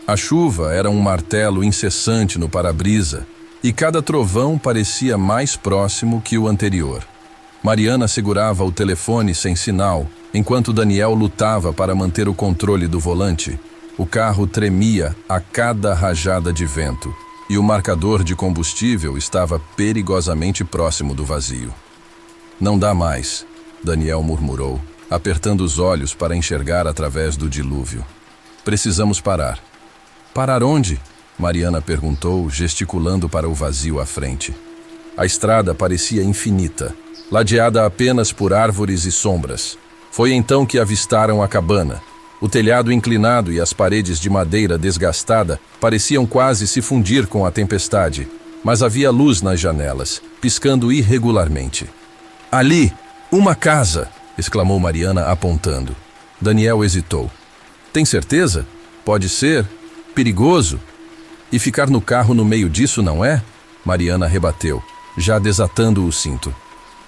A chuva era um martelo incessante no para-brisa, e cada trovão parecia mais próximo que o anterior. Mariana segurava o telefone sem sinal, enquanto Daniel lutava para manter o controle do volante. O carro tremia a cada rajada de vento, e o marcador de combustível estava perigosamente próximo do vazio. "Não dá mais", Daniel murmurou, apertando os olhos para enxergar através do dilúvio. "Precisamos parar." "Parar onde?" Mariana perguntou, gesticulando para o vazio à frente. A estrada parecia infinita, ladeada apenas por árvores e sombras. Foi então que avistaram a cabana. O telhado inclinado e as paredes de madeira desgastada pareciam quase se fundir com a tempestade, mas havia luz nas janelas, piscando irregularmente. "Ali! Uma casa!" exclamou Mariana, apontando. Daniel hesitou. "Tem certeza? Pode ser perigoso. E ficar no carro no meio disso não é?" Mariana rebateu, já desatando o cinto.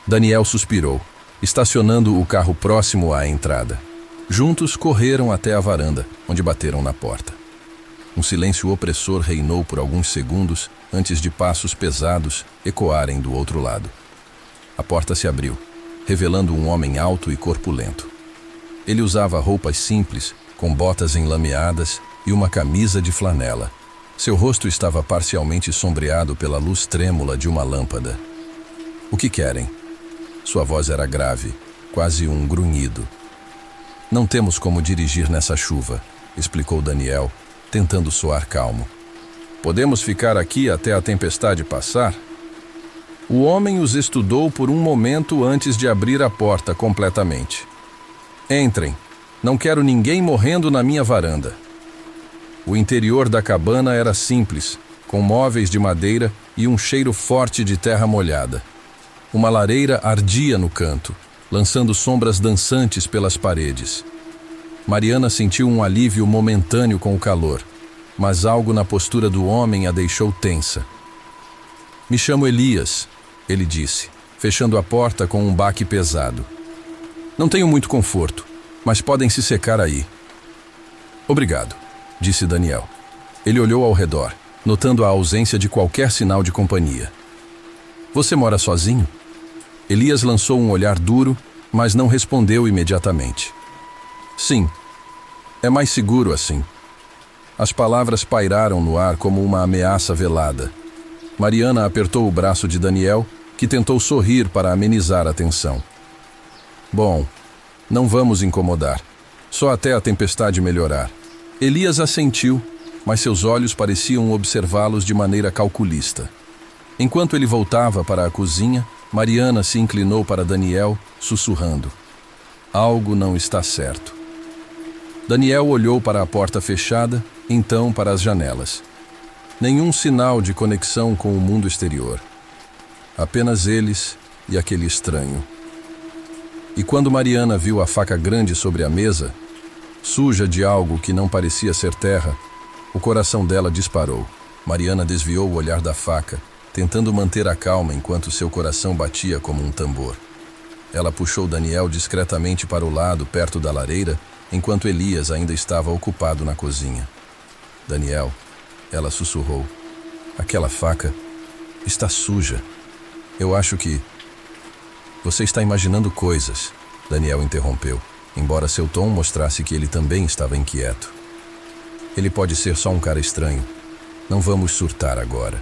Daniel suspirou, estacionando o carro próximo à entrada. Juntos correram até a varanda, onde bateram na porta. Um silêncio opressor reinou por alguns segundos antes de passos pesados ecoarem do outro lado. A porta se abriu, revelando um homem alto e corpulento. Ele usava roupas simples, com botas enlameadas e uma camisa de flanela. Seu rosto estava parcialmente sombreado pela luz trêmula de uma lâmpada. "O que querem?" Sua voz era grave, quase um grunhido. "Não temos como dirigir nessa chuva", explicou Daniel, tentando soar calmo. "Podemos ficar aqui até a tempestade passar?" O homem os estudou por um momento antes de abrir a porta completamente. "Entrem. Não quero ninguém morrendo na minha varanda." O interior da cabana era simples, com móveis de madeira e um cheiro forte de terra molhada. Uma lareira ardia no canto, lançando sombras dançantes pelas paredes. Mariana sentiu um alívio momentâneo com o calor, mas algo na postura do homem a deixou tensa. "Me chamo Elias", ele disse, fechando a porta com um baque pesado. "Não tenho muito conforto, mas podem se secar aí." "Obrigado", disse Daniel. Ele olhou ao redor, notando a ausência de qualquer sinal de companhia. "Você mora sozinho?" Elias lançou um olhar duro, mas não respondeu imediatamente. "Sim, é mais seguro assim." As palavras pairaram no ar como uma ameaça velada. Mariana apertou o braço de Daniel, que tentou sorrir para amenizar a tensão. "Bom, não vamos incomodar. Só até a tempestade melhorar." Elias assentiu, mas seus olhos pareciam observá-los de maneira calculista. Enquanto ele voltava para a cozinha, Mariana se inclinou para Daniel, sussurrando: "Algo não está certo." Daniel olhou para a porta fechada, então para as janelas. Nenhum sinal de conexão com o mundo exterior. Apenas eles e aquele estranho. E quando Mariana viu a faca grande sobre a mesa, suja de algo que não parecia ser terra, o coração dela disparou. Mariana desviou o olhar da faca, tentando manter a calma enquanto seu coração batia como um tambor. Ela puxou Daniel discretamente para o lado, perto da lareira, enquanto Elias ainda estava ocupado na cozinha. "Daniel", ela sussurrou, "aquela faca está suja. Eu acho que..." "Você está imaginando coisas", Daniel interrompeu, embora seu tom mostrasse que ele também estava inquieto. "Ele pode ser só um cara estranho. Não vamos surtar agora."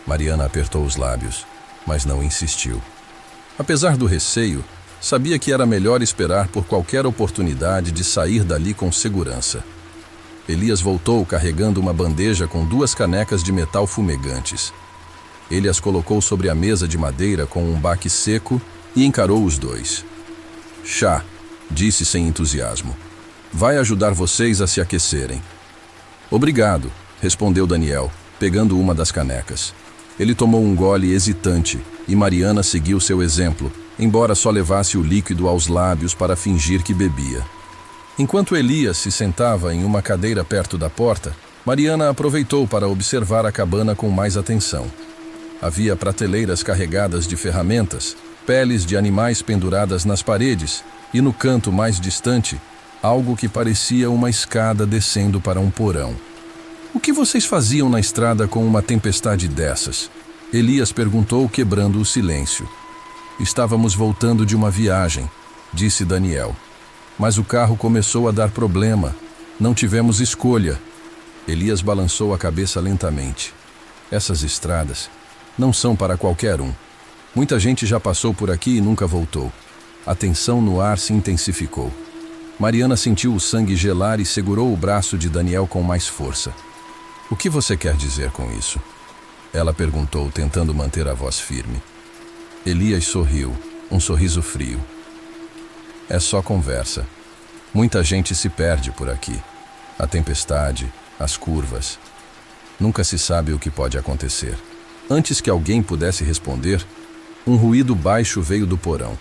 Mariana apertou os lábios, mas não insistiu. Apesar do receio, sabia que era melhor esperar por qualquer oportunidade de sair dali com segurança. Elias voltou carregando uma bandeja com 2 canecas de metal fumegantes. Ele as colocou sobre a mesa de madeira com um baque seco e encarou os 2. "Chá", disse sem entusiasmo. "Vai ajudar vocês a se aquecerem." "Obrigado", respondeu Daniel, pegando uma das canecas. Ele tomou um gole hesitante e Mariana seguiu seu exemplo, embora só levasse o líquido aos lábios para fingir que bebia. Enquanto Elias se sentava em uma cadeira perto da porta, Mariana aproveitou para observar a cabana com mais atenção. Havia prateleiras carregadas de ferramentas, peles de animais penduradas nas paredes e, no canto mais distante, algo que parecia uma escada descendo para um porão. O que vocês faziam na estrada com uma tempestade dessas? Elias perguntou, quebrando o silêncio. Estávamos voltando de uma viagem, disse Daniel. Mas o carro começou a dar problema. Não tivemos escolha. Elias balançou a cabeça lentamente. Essas estradas não são para qualquer um. Muita gente já passou por aqui e nunca voltou. A tensão no ar se intensificou. Mariana sentiu o sangue gelar e segurou o braço de Daniel com mais força. O que você quer dizer com isso? Ela perguntou, tentando manter a voz firme. Elias sorriu, um sorriso frio. É só conversa. Muita gente se perde por aqui. A tempestade, as curvas. Nunca se sabe o que pode acontecer. Antes que alguém pudesse responder, um ruído baixo veio do porão.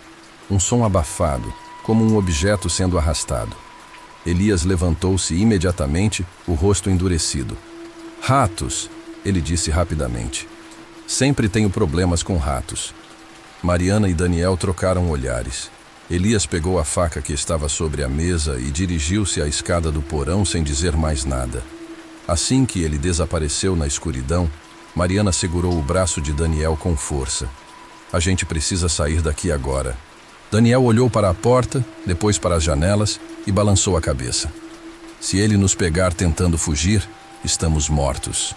Um som abafado, como um objeto sendo arrastado. Elias levantou-se imediatamente, o rosto endurecido. Ratos, ele disse rapidamente. Sempre tenho problemas com ratos. Mariana e Daniel trocaram olhares. Elias pegou a faca que estava sobre a mesa e dirigiu-se à escada do porão sem dizer mais nada. Assim que ele desapareceu na escuridão, Mariana segurou o braço de Daniel com força. A gente precisa sair daqui agora. Daniel olhou para a porta, depois para as janelas e balançou a cabeça. Se ele nos pegar tentando fugir, estamos mortos.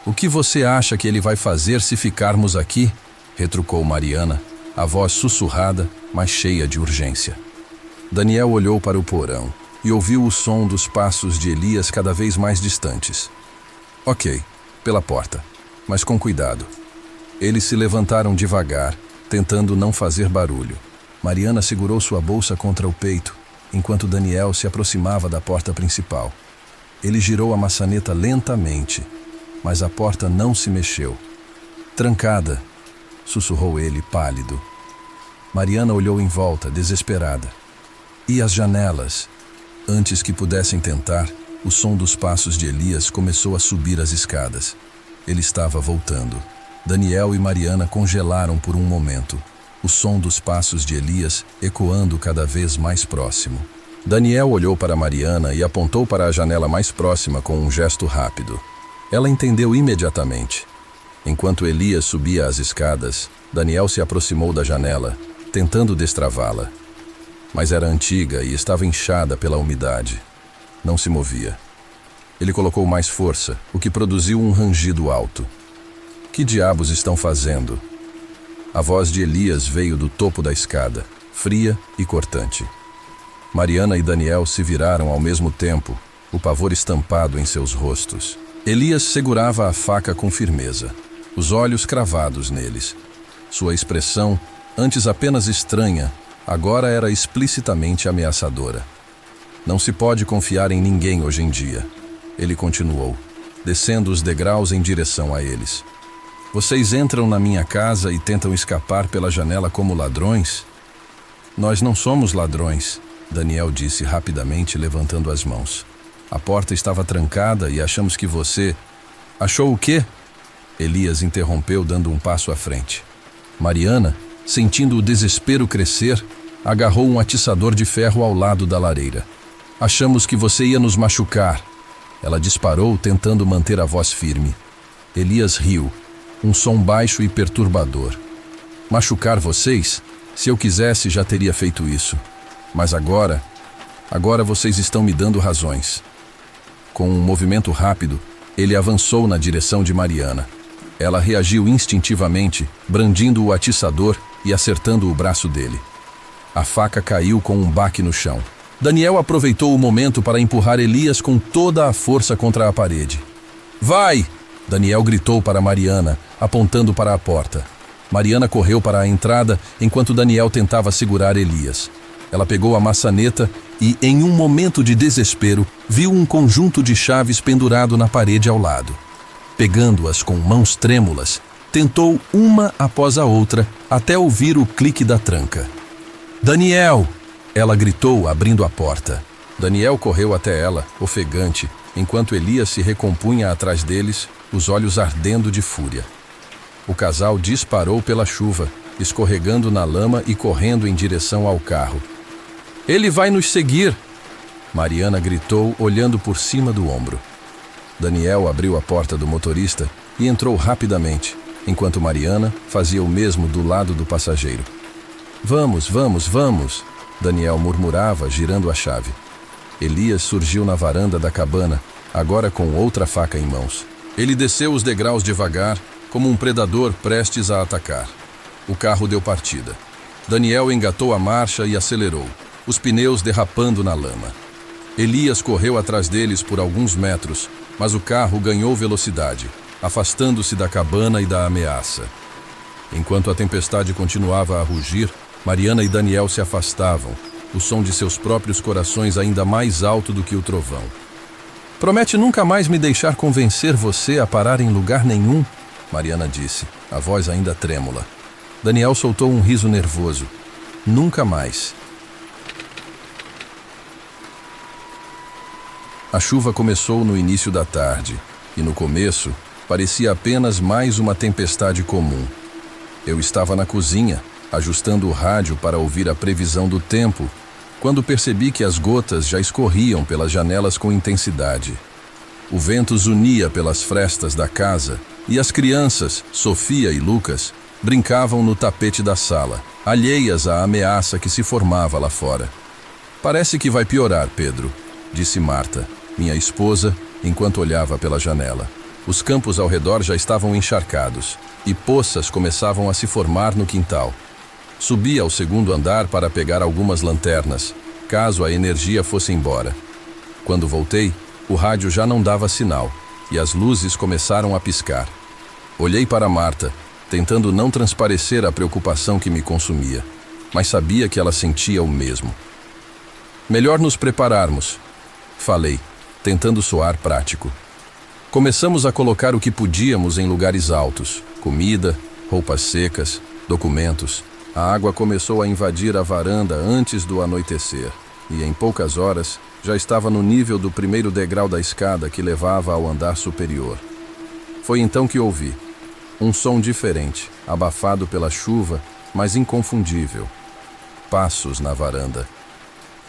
O que você acha que ele vai fazer se ficarmos aqui? Retrucou Mariana, a voz sussurrada, mas cheia de urgência. Daniel olhou para o porão e ouviu o som dos passos de Elias cada vez mais distantes. Ok, pela porta, mas com cuidado. Eles se levantaram devagar, tentando não fazer barulho. Mariana segurou sua bolsa contra o peito, enquanto Daniel se aproximava da porta principal. Ele girou a maçaneta lentamente, mas a porta não se mexeu. Trancada, sussurrou ele, pálido. Mariana olhou em volta, desesperada. E as janelas? Antes que pudessem tentar, o som dos passos de Elias começou a subir as escadas. Ele estava voltando. Daniel e Mariana congelaram por um momento, o som dos passos de Elias ecoando cada vez mais próximo. Daniel olhou para Mariana e apontou para a janela mais próxima com um gesto rápido. Ela entendeu imediatamente. Enquanto Elias subia as escadas, Daniel se aproximou da janela, tentando destravá-la. Mas era antiga e estava inchada pela umidade. Não se movia. Ele colocou mais força, o que produziu um rangido alto. Que diabos estão fazendo? A voz de Elias veio do topo da escada, fria e cortante. Mariana e Daniel se viraram ao mesmo tempo, o pavor estampado em seus rostos. Elias segurava a faca com firmeza, os olhos cravados neles. Sua expressão, antes apenas estranha, agora era explicitamente ameaçadora. Não se pode confiar em ninguém hoje em dia, ele continuou, descendo os degraus em direção a eles. Vocês entram na minha casa e tentam escapar pela janela como ladrões? Nós não somos ladrões, Daniel disse rapidamente, levantando as mãos. A porta estava trancada e achamos que você... Achou o quê? Elias interrompeu, dando um passo à frente. Mariana, sentindo o desespero crescer, agarrou um atiçador de ferro ao lado da lareira. Achamos que você ia nos machucar. Ela disparou, tentando manter a voz firme. Elias riu, um som baixo e perturbador. Machucar vocês? Se eu quisesse, já teria feito isso. Mas agora vocês estão me dando razões. Com um movimento rápido, ele avançou na direção de Mariana. Ela reagiu instintivamente, brandindo o atiçador e acertando o braço dele. A faca caiu com um baque no chão. Daniel aproveitou o momento para empurrar Elias com toda a força contra a parede. Vai! Daniel gritou para Mariana, apontando para a porta. Mariana correu para a entrada enquanto Daniel tentava segurar Elias. Ela pegou a maçaneta e, em um momento de desespero, viu um conjunto de chaves pendurado na parede ao lado. Pegando-as com mãos trêmulas, tentou uma após a outra até ouvir o clique da tranca. Daniel! Ela gritou, abrindo a porta. Daniel correu até ela, ofegante, enquanto Elias se recompunha atrás deles, os olhos ardendo de fúria. O casal disparou pela chuva, escorregando na lama e correndo em direção ao carro. Ele vai nos seguir! Mariana gritou, olhando por cima do ombro. Daniel abriu a porta do motorista e entrou rapidamente, enquanto Mariana fazia o mesmo do lado do passageiro. Vamos, vamos, vamos, Daniel murmurava, girando a chave. Elias surgiu na varanda da cabana, agora com outra faca em mãos. Ele desceu os degraus devagar, como um predador prestes a atacar. O carro deu partida. Daniel engatou a marcha e acelerou, os pneus derrapando na lama. Elias correu atrás deles por alguns metros, mas o carro ganhou velocidade, afastando-se da cabana e da ameaça. Enquanto a tempestade continuava a rugir, Mariana e Daniel se afastavam, o som de seus próprios corações ainda mais alto do que o trovão. Promete nunca mais me deixar convencer você a parar em lugar nenhum, Mariana disse, a voz ainda trêmula. Daniel soltou um riso nervoso. Nunca mais. A chuva começou no início da tarde, e no começo parecia apenas mais uma tempestade comum. Eu estava na cozinha, ajustando o rádio para ouvir a previsão do tempo, quando percebi que as gotas já escorriam pelas janelas com intensidade. O vento zunia pelas frestas da casa, e as crianças, Sofia e Lucas, brincavam no tapete da sala, alheias à ameaça que se formava lá fora. Parece que vai piorar, Pedro, disse Marta, minha esposa, enquanto olhava pela janela. Os campos ao redor já estavam encharcados, e poças começavam a se formar no quintal. Subi ao segundo andar para pegar algumas lanternas, caso a energia fosse embora. Quando voltei, o rádio já não dava sinal, e as luzes começaram a piscar. Olhei para Marta, tentando não transparecer a preocupação que me consumia, mas sabia que ela sentia o mesmo. Melhor nos prepararmos, falei, tentando soar prático. Começamos a colocar o que podíamos em lugares altos, comida, roupas secas, documentos. A água começou a invadir a varanda antes do anoitecer, e em poucas horas já estava no nível do primeiro degrau da escada que levava ao andar superior. Foi então que ouvi um som diferente, abafado pela chuva, mas inconfundível. Passos na varanda.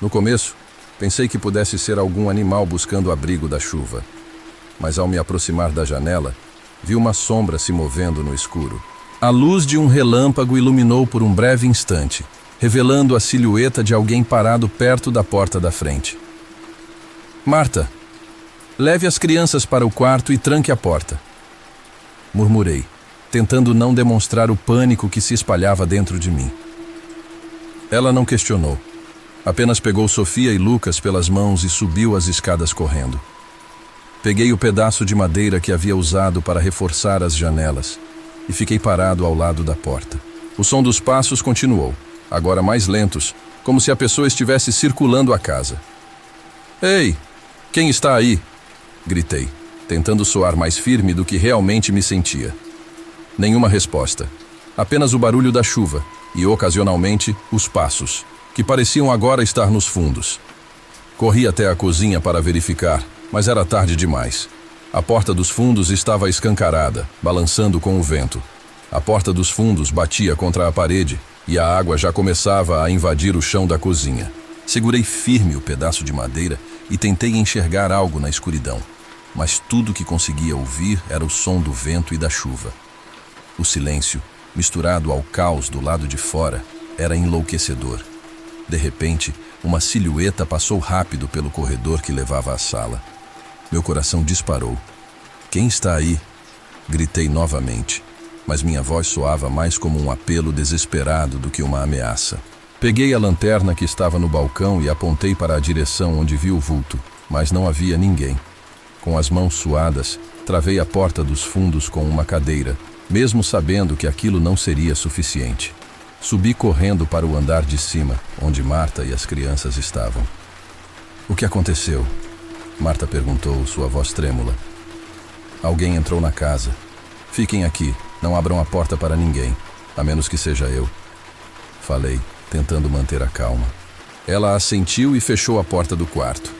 No começo, pensei que pudesse ser algum animal buscando abrigo da chuva. Mas ao me aproximar da janela, vi uma sombra se movendo no escuro. A luz de um relâmpago iluminou por um breve instante, revelando a silhueta de alguém parado perto da porta da frente. Marta, leve as crianças para o quarto e tranque a porta. Murmurei, tentando não demonstrar o pânico que se espalhava dentro de mim. Ela não questionou. Apenas pegou Sofia e Lucas pelas mãos e subiu as escadas correndo. Peguei o pedaço de madeira que havia usado para reforçar as janelas e fiquei parado ao lado da porta. O som dos passos continuou, agora mais lentos, como se a pessoa estivesse circulando a casa. Ei, quem está aí? Gritei, tentando soar mais firme do que realmente me sentia. Nenhuma resposta. Apenas o barulho da chuva e, ocasionalmente, os passos, que pareciam agora estar nos fundos. Corri até a cozinha para verificar, mas era tarde demais. A porta dos fundos estava escancarada, balançando com o vento. A porta dos fundos batia contra a parede e a água já começava a invadir o chão da cozinha. Segurei firme o pedaço de madeira e tentei enxergar algo na escuridão, mas tudo que conseguia ouvir era o som do vento e da chuva. O silêncio, misturado ao caos do lado de fora, era enlouquecedor. De repente, uma silhueta passou rápido pelo corredor que levava à sala. Meu coração disparou. Quem está aí? Gritei novamente, mas minha voz soava mais como um apelo desesperado do que uma ameaça. Peguei a lanterna que estava no balcão e apontei para a direção onde vi o vulto, mas não havia ninguém. Com as mãos suadas, travei a porta dos fundos com uma cadeira, mesmo sabendo que aquilo não seria suficiente. Subi correndo para o andar de cima, onde Marta e as crianças estavam. O que aconteceu? Marta perguntou, sua voz trêmula. Alguém entrou na casa. Fiquem aqui, não abram a porta para ninguém, a menos que seja eu. Falei, tentando manter a calma. Ela assentiu e fechou a porta do quarto.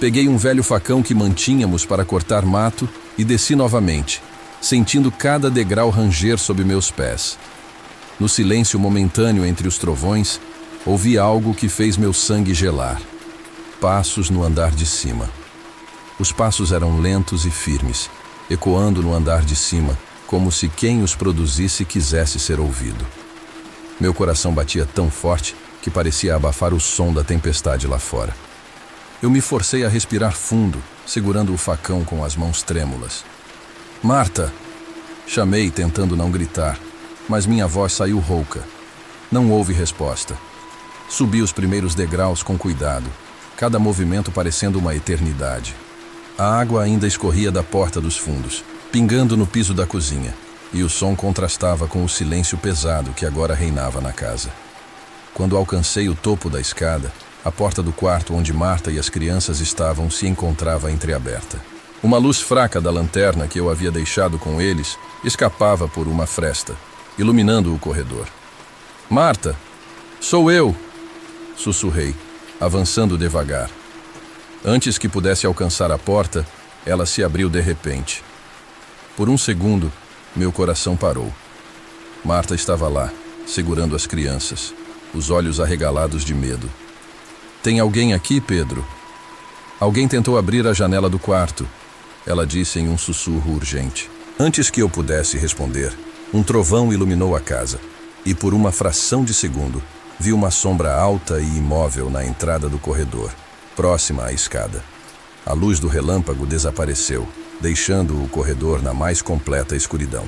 Peguei um velho facão que mantínhamos para cortar mato e desci novamente, sentindo cada degrau ranger sob meus pés. No silêncio momentâneo entre os trovões, ouvi algo que fez meu sangue gelar. passos no andar de cima. Os passos eram lentos e firmes, ecoando no andar de cima, como se quem os produzisse quisesse ser ouvido. Meu coração batia tão forte que parecia abafar o som da tempestade lá fora. Eu me forcei a respirar fundo, segurando o facão com as mãos trêmulas. "Marta!" Chamei, tentando não gritar, mas minha voz saiu rouca. Não houve resposta. Subi os primeiros degraus com cuidado, cada movimento parecendo uma eternidade. A água ainda escorria da porta dos fundos, pingando no piso da cozinha, e o som contrastava com o silêncio pesado que agora reinava na casa. Quando alcancei o topo da escada, a porta do quarto onde Marta e as crianças estavam se encontrava entreaberta. Uma luz fraca da lanterna que eu havia deixado com eles escapava por uma fresta, iluminando o corredor. "Marta, sou eu!" sussurrei, avançando devagar. Antes que pudesse alcançar a porta, ela se abriu de repente. Por um segundo, meu coração parou. Marta estava lá, segurando as crianças, os olhos arregalados de medo. "Tem alguém aqui, Pedro?" "Alguém tentou abrir a janela do quarto", ela disse em um sussurro urgente. Antes que eu pudesse responder, um trovão iluminou a casa, e por uma fração de segundo, vi uma sombra alta e imóvel na entrada do corredor, próxima à escada. A luz do relâmpago desapareceu, deixando o corredor na mais completa escuridão.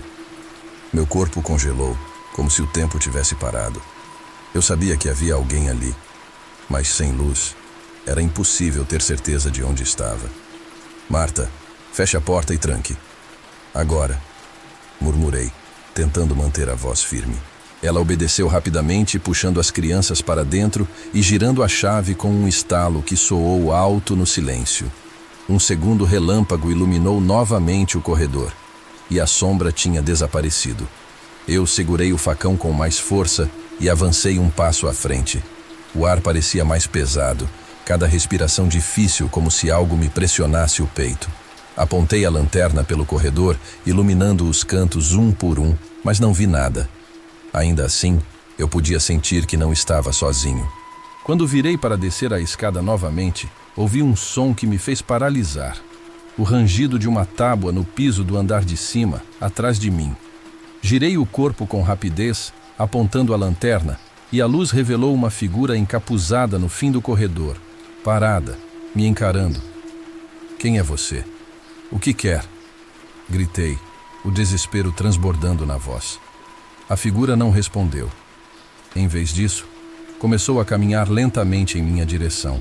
Meu corpo congelou, como se o tempo tivesse parado. Eu sabia que havia alguém ali, mas sem luz, era impossível ter certeza de onde estava. "Marta, feche a porta e tranque." "Agora", murmurei, tentando manter a voz firme. Ela obedeceu rapidamente, puxando as crianças para dentro e girando a chave com um estalo que soou alto no silêncio. Um segundo relâmpago iluminou novamente o corredor, e a sombra tinha desaparecido. Eu segurei o facão com mais força e avancei um passo à frente. O ar parecia mais pesado, cada respiração difícil, como se algo me pressionasse o peito. Apontei a lanterna pelo corredor, iluminando os cantos um por um, mas não vi nada. Ainda assim, eu podia sentir que não estava sozinho. Quando virei para descer a escada novamente, ouvi um som que me fez paralisar. O rangido de uma tábua no piso do andar de cima, atrás de mim. Girei o corpo com rapidez, apontando a lanterna, e a luz revelou uma figura encapuzada no fim do corredor, parada, me encarando. "Quem é você? O que quer?" Gritei, o desespero transbordando na voz. A figura não respondeu. Em vez disso, começou a caminhar lentamente em minha direção.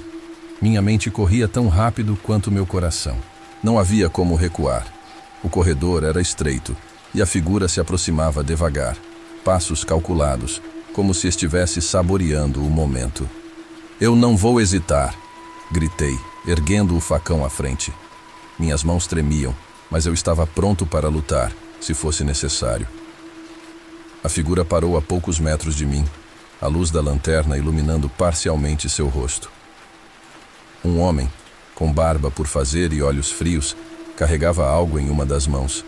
Minha mente corria tão rápido quanto meu coração. Não havia como recuar. O corredor era estreito e a figura se aproximava devagar, passos calculados, como se estivesse saboreando o momento. "Eu não vou hesitar", gritei, erguendo o facão à frente. Minhas mãos tremiam, mas eu estava pronto para lutar, se fosse necessário. A figura parou a poucos metros de mim, a luz da lanterna iluminando parcialmente seu rosto. Um homem, com barba por fazer e olhos frios, carregava algo em uma das mãos.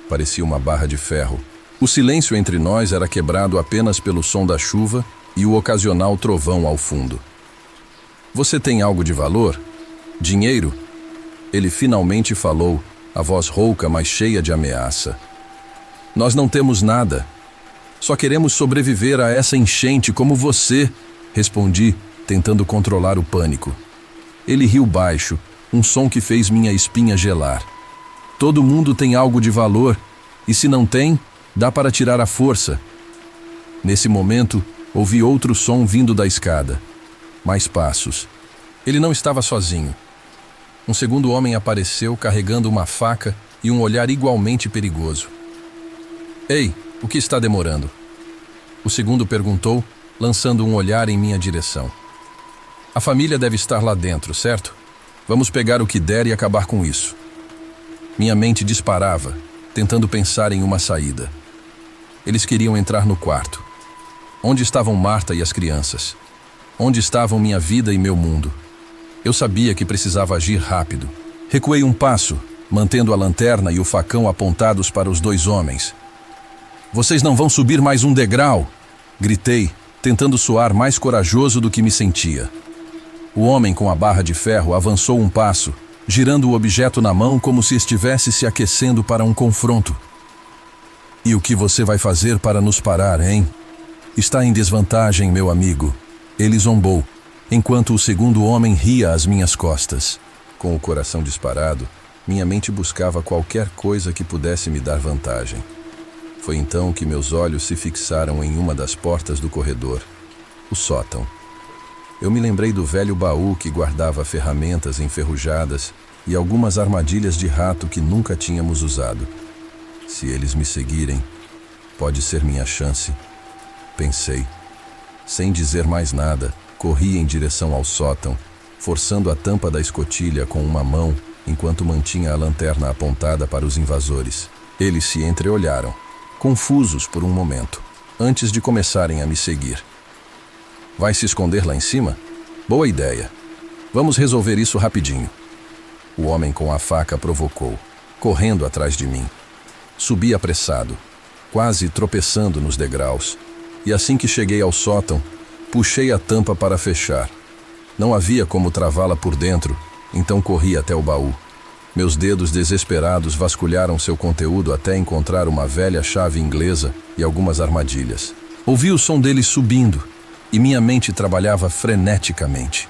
Parecia uma barra de ferro. O silêncio entre nós era quebrado apenas pelo som da chuva e o ocasional trovão ao fundo. "Você tem algo de valor? Dinheiro?" Ele finalmente falou, a voz rouca, mas cheia de ameaça. "Nós não temos nada. Só queremos sobreviver a essa enchente como você", respondi, tentando controlar o pânico. Ele riu baixo, um som que fez minha espinha gelar. "Todo mundo tem algo de valor, e se não tem, dá para tirar à força." Nesse momento, ouvi outro som vindo da escada. Mais passos. Ele não estava sozinho. Um segundo homem apareceu carregando uma faca e um olhar igualmente perigoso. "Ei, o que está demorando?" O segundo perguntou, lançando um olhar em minha direção. "A família deve estar lá dentro, certo? Vamos pegar o que der e acabar com isso." Minha mente disparava, tentando pensar em uma saída. Eles queriam entrar no quarto. Onde estavam Marta e as crianças? Onde estavam minha vida e meu mundo? Eu sabia que precisava agir rápido. Recuei um passo, mantendo a lanterna e o facão apontados para os dois homens. "Vocês não vão subir mais um degrau!" Gritei, tentando soar mais corajoso do que me sentia. O homem com a barra de ferro avançou um passo, girando o objeto na mão como se estivesse se aquecendo para um confronto. E o que você vai fazer para nos parar, hein? Está em desvantagem, meu amigo. Ele zombou, enquanto o segundo homem ria às minhas costas. Com o coração disparado, minha mente buscava qualquer coisa que pudesse me dar vantagem. Foi então que meus olhos se fixaram em uma das portas do corredor, o sótão. Eu me lembrei do velho baú que guardava ferramentas enferrujadas e algumas armadilhas de rato que nunca tínhamos usado. Se eles me seguirem, pode ser minha chance, pensei. Sem dizer mais nada, corri em direção ao sótão, forçando a tampa da escotilha com uma mão enquanto mantinha a lanterna apontada para os invasores. Eles se entreolharam, confusos por um momento, antes de começarem a me seguir. Vai se esconder lá em cima? Boa ideia. Vamos resolver isso rapidinho. O homem com a faca provocou, correndo atrás de mim. Subi apressado, quase tropeçando nos degraus, e assim que cheguei ao sótão, puxei a tampa para fechar. Não havia como travá-la por dentro, então corri até o baú. Meus dedos desesperados vasculharam seu conteúdo até encontrar uma velha chave inglesa e algumas armadilhas. Ouvi o som deles subindo, e minha mente trabalhava freneticamente.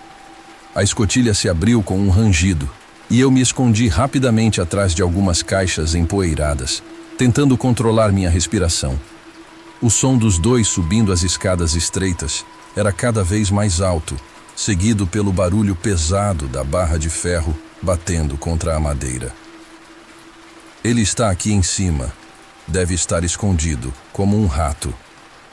A escotilha se abriu com um rangido, e eu me escondi rapidamente atrás de algumas caixas empoeiradas, tentando controlar minha respiração. O som dos dois subindo as escadas estreitas era cada vez mais alto, seguido pelo barulho pesado da barra de ferro batendo contra a madeira. Ele está aqui em cima. Deve estar escondido, como um rato,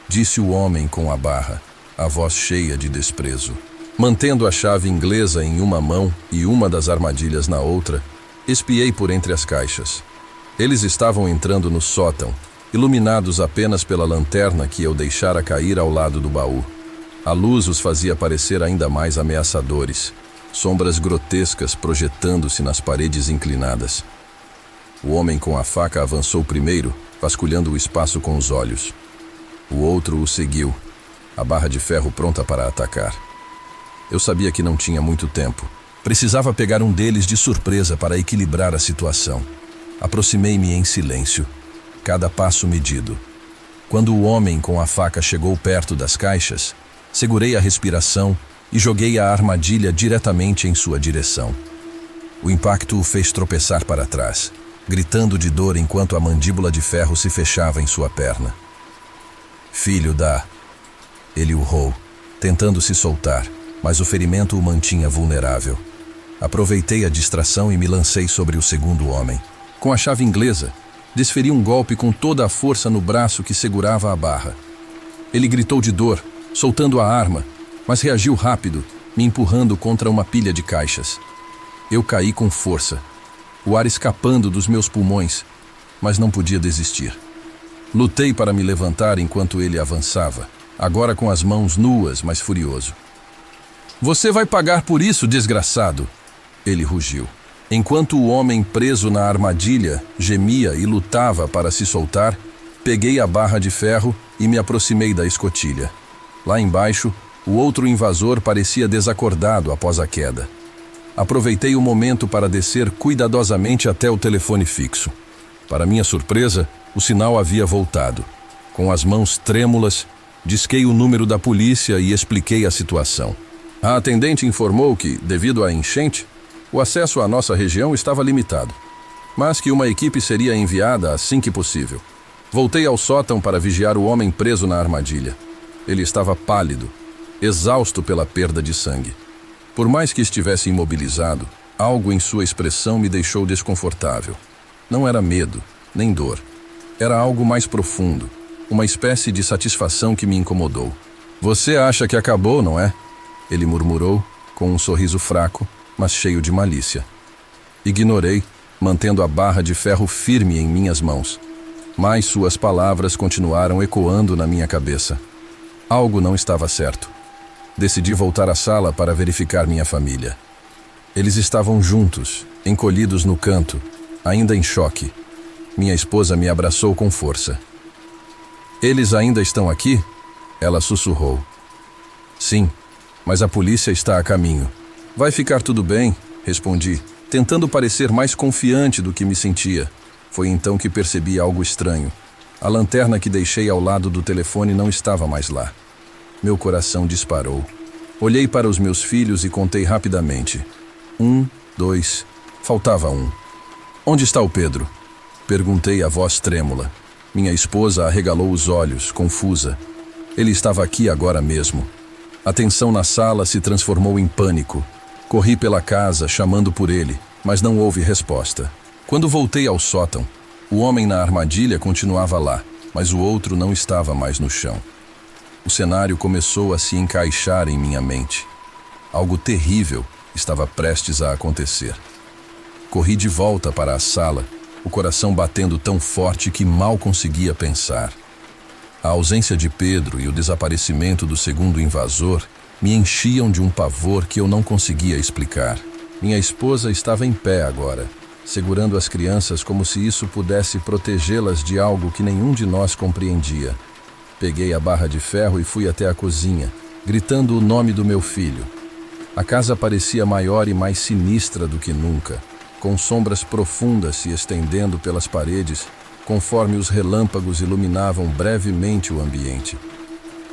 disse o homem com a barra, a voz cheia de desprezo. Mantendo a chave inglesa em uma mão e uma das armadilhas na outra, espiei por entre as caixas. Eles estavam entrando no sótão, iluminados apenas pela lanterna que eu deixara cair ao lado do baú. A luz os fazia parecer ainda mais ameaçadores, sombras grotescas projetando-se nas paredes inclinadas. O homem com a faca avançou primeiro, vasculhando o espaço com os olhos. O outro o seguiu, a barra de ferro pronta para atacar. Eu sabia que não tinha muito tempo. Precisava pegar um deles de surpresa para equilibrar a situação. Aproximei-me em silêncio, cada passo medido. Quando o homem com a faca chegou perto das caixas, segurei a respiração e joguei a armadilha diretamente em sua direção. O impacto o fez tropeçar para trás, gritando de dor enquanto a mandíbula de ferro se fechava em sua perna. Filho da... Ele urrou, tentando se soltar, mas o ferimento o mantinha vulnerável. Aproveitei a distração e me lancei sobre o segundo homem. Com a chave inglesa, desferi um golpe com toda a força no braço que segurava a barra. Ele gritou de dor, soltando a arma, mas reagiu rápido, me empurrando contra uma pilha de caixas. Eu caí com força, o ar escapando dos meus pulmões, mas não podia desistir. Lutei para me levantar enquanto ele avançava, agora com as mãos nuas, mas furioso. Você vai pagar por isso, desgraçado! Ele rugiu. Enquanto o homem preso na armadilha gemia e lutava para se soltar, peguei a barra de ferro e me aproximei da escotilha. Lá embaixo, o outro invasor parecia desacordado após a queda. Aproveitei o momento para descer cuidadosamente até o telefone fixo. Para minha surpresa, o sinal havia voltado. Com as mãos trêmulas, disquei o número da polícia e expliquei a situação. A atendente informou que, devido à enchente, o acesso à nossa região estava limitado, mas que uma equipe seria enviada assim que possível. Voltei ao sótão para vigiar o homem preso na armadilha. Ele estava pálido, exausto pela perda de sangue. Por mais que estivesse imobilizado, algo em sua expressão me deixou desconfortável. Não era medo, nem dor. Era algo mais profundo, uma espécie de satisfação que me incomodou. Você acha que acabou, não é? Ele murmurou, com um sorriso fraco, mas cheio de malícia. Ignorei, mantendo a barra de ferro firme em minhas mãos. Mas suas palavras continuaram ecoando na minha cabeça. Algo não estava certo. Decidi voltar à sala para verificar minha família. Eles estavam juntos, encolhidos no canto, ainda em choque. Minha esposa me abraçou com força. Eles ainda estão aqui? Ela sussurrou. Sim, mas a polícia está a caminho. Vai ficar tudo bem, respondi, tentando parecer mais confiante do que me sentia. Foi então que percebi algo estranho. A lanterna que deixei ao lado do telefone não estava mais lá. Meu coração disparou. Olhei para os meus filhos e contei rapidamente. 1, 2, faltava 1. Onde está o Pedro? Perguntei a voz trêmula. Minha esposa arregalou os olhos, confusa. Ele estava aqui agora mesmo. A tensão na sala se transformou em pânico. Corri pela casa, chamando por ele, mas não houve resposta. Quando voltei ao sótão, o homem na armadilha continuava lá, mas o outro não estava mais no chão. O cenário começou a se encaixar em minha mente. Algo terrível estava prestes a acontecer. Corri de volta para a sala, o coração batendo tão forte que mal conseguia pensar. A ausência de Pedro e o desaparecimento do segundo invasor me enchiam de um pavor que eu não conseguia explicar. Minha esposa estava em pé agora, segurando as crianças como se isso pudesse protegê-las de algo que nenhum de nós compreendia. Peguei a barra de ferro e fui até a cozinha, gritando o nome do meu filho. A casa parecia maior e mais sinistra do que nunca, com sombras profundas se estendendo pelas paredes, conforme os relâmpagos iluminavam brevemente o ambiente.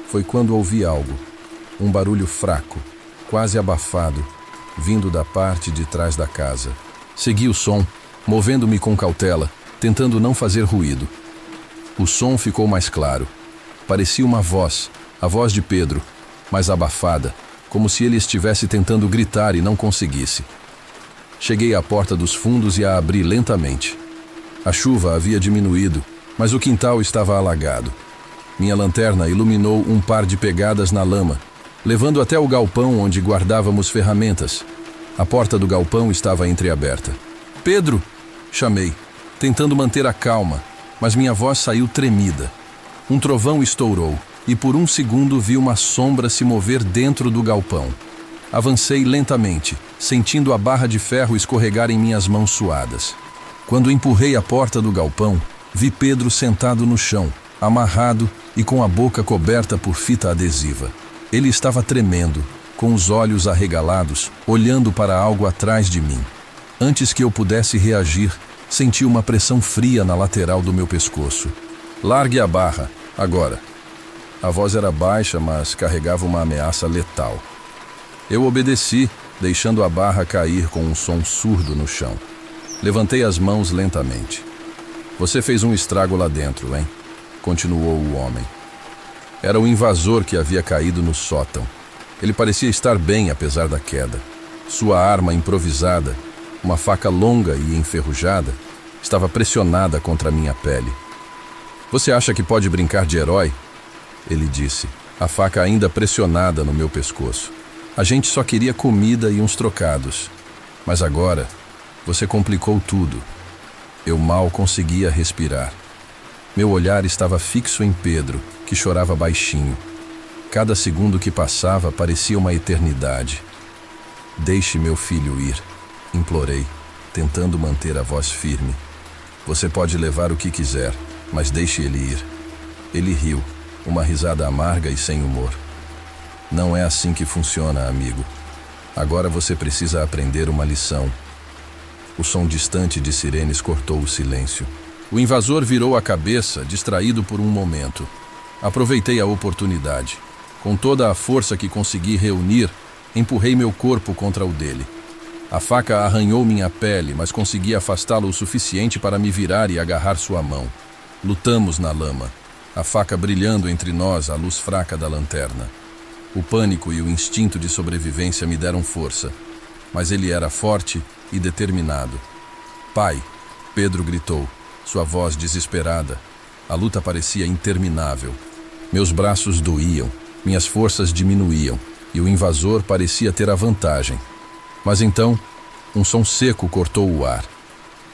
Foi quando ouvi algo, um barulho fraco, quase abafado, vindo da parte de trás da casa. Segui o som, movendo-me com cautela, tentando não fazer ruído. O som ficou mais claro. Parecia uma voz, a voz de Pedro, mas abafada, como se ele estivesse tentando gritar e não conseguisse. Cheguei à porta dos fundos e a abri lentamente. A chuva havia diminuído, mas o quintal estava alagado. Minha lanterna iluminou um par de pegadas na lama, levando até o galpão onde guardávamos ferramentas. A porta do galpão estava entreaberta. «Pedro!» chamei, tentando manter a calma, mas minha voz saiu tremida. Um trovão estourou e por um segundo vi uma sombra se mover dentro do galpão. Avancei lentamente, sentindo a barra de ferro escorregar em minhas mãos suadas. Quando empurrei a porta do galpão, vi Pedro sentado no chão, amarrado e com a boca coberta por fita adesiva. Ele estava tremendo, com os olhos arregalados, olhando para algo atrás de mim. Antes que eu pudesse reagir, senti uma pressão fria na lateral do meu pescoço. «Largue a barra, agora!» A voz era baixa, mas carregava uma ameaça letal. Eu obedeci, deixando a barra cair com um som surdo no chão. Levantei as mãos lentamente. «Você fez um estrago lá dentro, hein?» Continuou o homem. Era o invasor que havia caído no sótão. Ele parecia estar bem apesar da queda. Sua arma improvisada, uma faca longa e enferrujada, estava pressionada contra minha pele. «Você acha que pode brincar de herói?» Ele disse, a faca ainda pressionada no meu pescoço. «A gente só queria comida e uns trocados. Mas agora, você complicou tudo.» Eu mal conseguia respirar. Meu olhar estava fixo em Pedro, que chorava baixinho. Cada segundo que passava parecia uma eternidade. «Deixe meu filho ir», implorei, tentando manter a voz firme. «Você pode levar o que quiser, mas deixe ele ir.» Ele riu, uma risada amarga e sem humor. «Não é assim que funciona, amigo. Agora você precisa aprender uma lição.» O som distante de sirenes cortou o silêncio. O invasor virou a cabeça, distraído por um momento. Aproveitei a oportunidade. Com toda a força que consegui reunir, empurrei meu corpo contra o dele. A faca arranhou minha pele, mas consegui afastá-lo o suficiente para me virar e agarrar sua mão. Lutamos na lama, a faca brilhando entre nós à luz fraca da lanterna. O pânico e o instinto de sobrevivência me deram força, mas ele era forte e determinado. «Pai!» Pedro gritou, sua voz desesperada. A luta parecia interminável. Meus braços doíam, minhas forças diminuíam, e o invasor parecia ter a vantagem. Mas então, um som seco cortou o ar.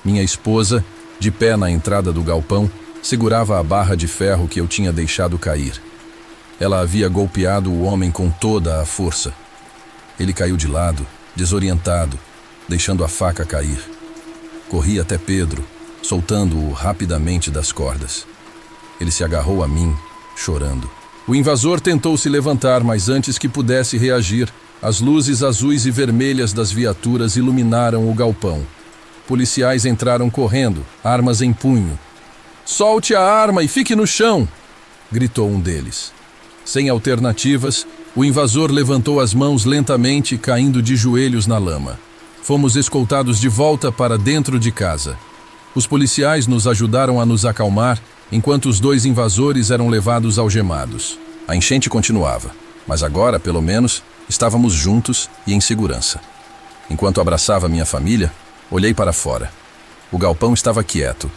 Minha esposa, de pé na entrada do galpão, segurava a barra de ferro que eu tinha deixado cair. Ela havia golpeado o homem com toda a força. Ele caiu de lado, desorientado, deixando a faca cair. Corri até Pedro, soltando-o rapidamente das cordas. Ele se agarrou a mim, chorando. O invasor tentou se levantar, mas antes que pudesse reagir, As luzes azuis e vermelhas das viaturas iluminaram o galpão. Policiais entraram correndo, armas em punho. "Solte a arma e fique no chão!" gritou um deles. Sem alternativas, o invasor levantou as mãos lentamente, caindo de joelhos na lama. Fomos escoltados de volta para dentro de casa. Os policiais nos ajudaram a nos acalmar, enquanto os 2 invasores eram levados algemados. A enchente continuava, mas agora, pelo menos, estávamos juntos e em segurança. Enquanto abraçava minha família, olhei para fora. O galpão estava quieto,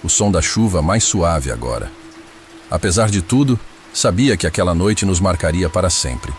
o som da chuva mais suave agora. Apesar de tudo, sabia que aquela noite nos marcaria para sempre.